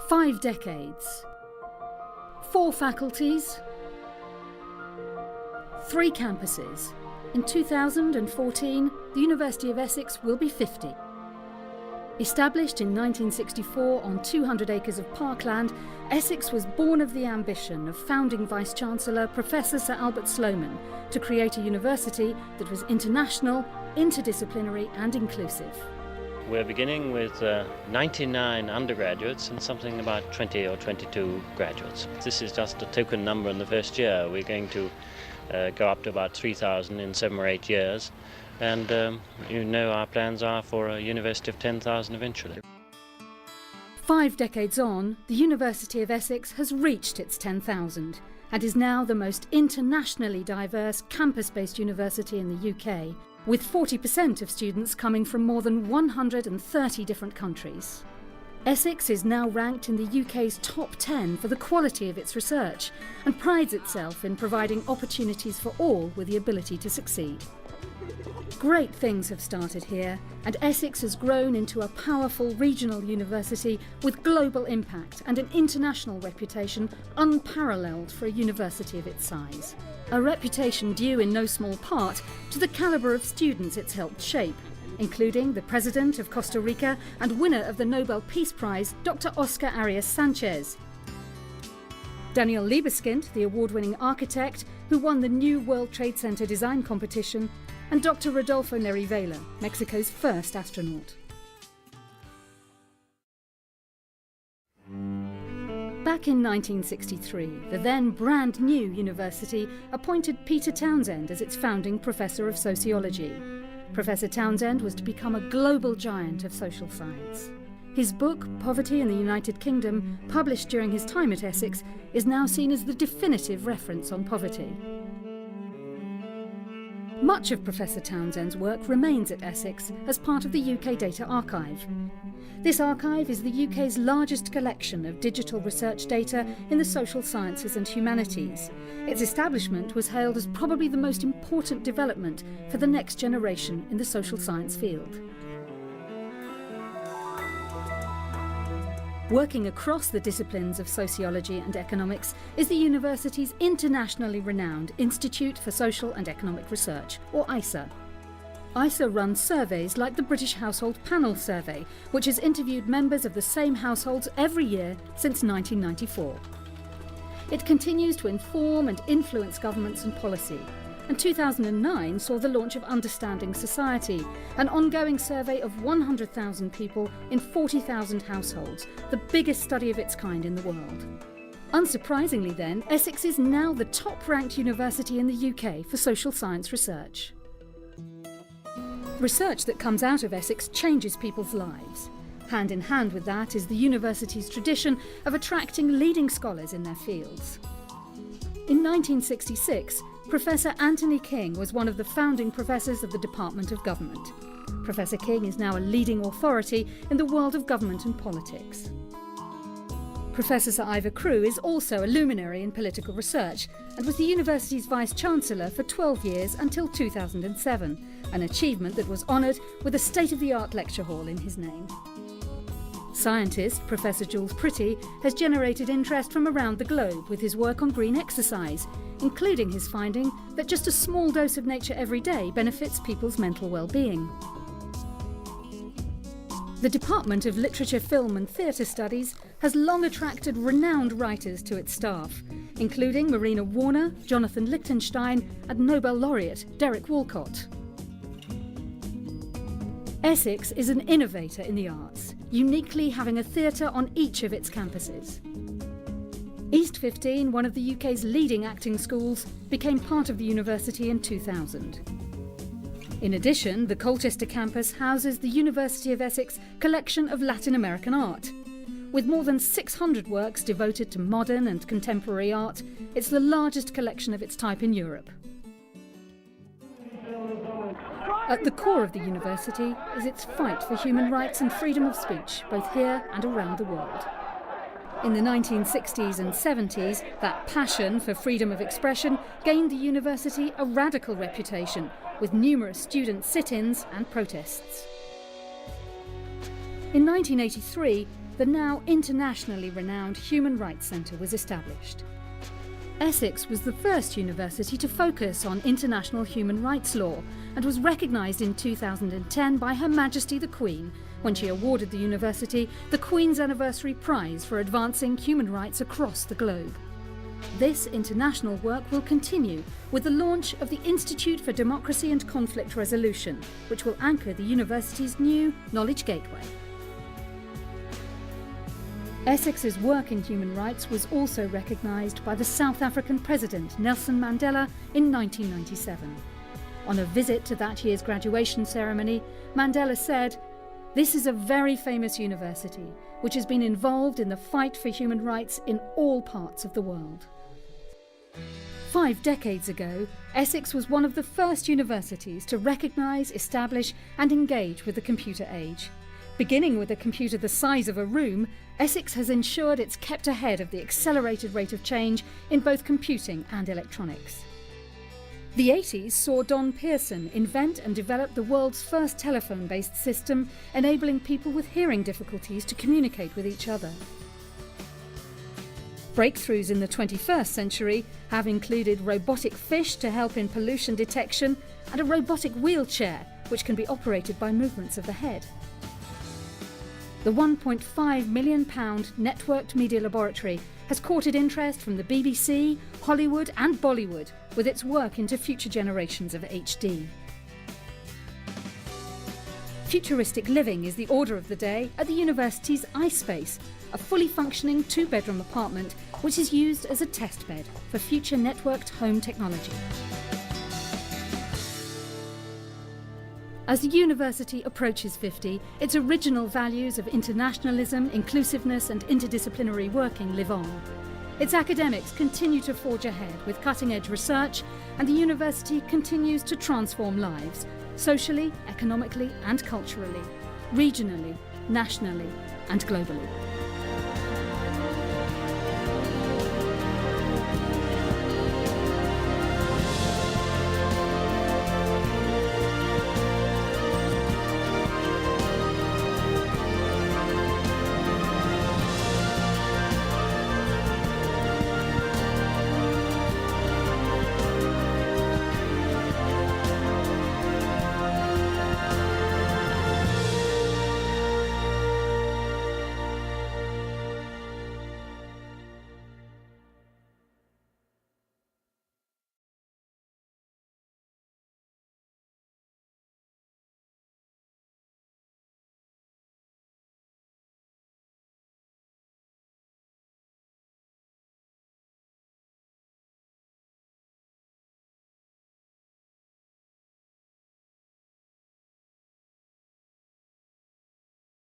5 decades, 4 faculties, 3 campuses. In 2014, the University of Essex will be 50. Established in 1964 on 200 acres of parkland, Essex was born of the ambition of founding Vice-Chancellor Professor Sir Albert Sloman to create a university that was international, interdisciplinary and inclusive. We're beginning with 99 undergraduates and something about 20 or 22 graduates. This is just a token number in the first year. We're going to go up to about 3,000 in 7 or 8 years. And our plans are for a university of 10,000 eventually. 5 decades on, the University of Essex has reached its 10,000 and is now the most internationally diverse campus-based university in the UK, with 40% of students coming from more than 130 different countries. Essex is now ranked in the UK's top 10 for the quality of its research and prides itself in providing opportunities for all with the ability to succeed. Great things have started here, and Essex has grown into a powerful regional university with global impact and an international reputation unparalleled for a university of its size. A reputation due in no small part to the calibre of students it's helped shape, including the President of Costa Rica and winner of the Nobel Peace Prize, Dr. Oscar Arias Sanchez. Daniel Libeskind, the award-winning architect who won the new World Trade Center design competition, and Dr. Rodolfo Neri Vela, Mexico's first astronaut. Back in 1963, the then brand new university appointed Peter Townsend as its founding professor of sociology. Professor Townsend was to become a global giant of social science. His book, Poverty in the United Kingdom, published during his time at Essex, is now seen as the definitive reference on poverty. Much of Professor Townsend's work remains at Essex as part of the UK Data Archive. This archive is the UK's largest collection of digital research data in the social sciences and humanities. Its establishment was hailed as probably the most important development for the next generation in the social science field. Working across the disciplines of sociology and economics is the university's internationally renowned Institute for Social and Economic Research, or ISA. ISA runs surveys like the British Household Panel Survey, which has interviewed members of the same households every year since 1994. It continues to inform and influence governments and policy, and 2009 saw the launch of Understanding Society, an ongoing survey of 100,000 people in 40,000 households, the biggest study of its kind in the world. Unsurprisingly then, Essex is now the top-ranked university in the UK for social science research. Research that comes out of Essex changes people's lives. Hand in hand with that is the university's tradition of attracting leading scholars in their fields. In 1966, Professor Anthony King was one of the founding professors of the Department of Government. Professor King is now a leading authority in the world of government and politics. Professor Sir Ivor Crewe is also a luminary in political research and was the university's Vice-Chancellor for 12 years until 2007, an achievement that was honoured with a state-of-the-art lecture hall in his name. Scientist Professor Jules Pretty has generated interest from around the globe with his work on green exercise, including his finding that just a small dose of nature every day benefits people's mental well-being. The Department of Literature, Film and Theatre Studies has long attracted renowned writers to its staff, including Marina Warner, Jonathan Lichtenstein and Nobel laureate Derek Walcott. Essex is an innovator in the arts, uniquely having a theatre on each of its campuses. East 15, one of the UK's leading acting schools, became part of the university in 2000. In addition, the Colchester campus houses the University of Essex collection of Latin American art. With more than 600 works devoted to modern and contemporary art, it's the largest collection of its type in Europe. At the core of the university is its fight for human rights and freedom of speech, both here and around the world. In the 1960s and 70s, that passion for freedom of expression gained the university a radical reputation, with numerous student sit-ins and protests. In 1983, the now internationally renowned Human Rights Centre was established. Essex was the first university to focus on international human rights law and was recognised in 2010 by Her Majesty the Queen when she awarded the university the Queen's Anniversary Prize for advancing human rights across the globe. This international work will continue with the launch of the Institute for Democracy and Conflict Resolution, which will anchor the university's new Knowledge Gateway. Essex's work in human rights was also recognised by the South African President Nelson Mandela in 1997. On a visit to that year's graduation ceremony, Mandela said, "This is a very famous university which has been involved in the fight for human rights in all parts of the world." 5 decades ago, Essex was one of the first universities to recognise, establish and engage with the computer age. Beginning with a computer the size of a room, Essex has ensured it's kept ahead of the accelerated rate of change in both computing and electronics. The 80s saw Don Pearson invent and develop the world's first telephone-based system, enabling people with hearing difficulties to communicate with each other. Breakthroughs in the 21st century have included robotic fish to help in pollution detection and a robotic wheelchair, which can be operated by movements of the head. The £1.5 million networked media laboratory has courted interest from the BBC, Hollywood and Bollywood with its work into future generations of HD. Futuristic living is the order of the day at the university's iSpace, a fully functioning 2-bedroom apartment which is used as a test bed for future networked home technology. As the university approaches 50, its original values of internationalism, inclusiveness and interdisciplinary working live on. Its academics continue to forge ahead with cutting-edge research, and the university continues to transform lives, socially, economically and culturally, regionally, nationally and globally.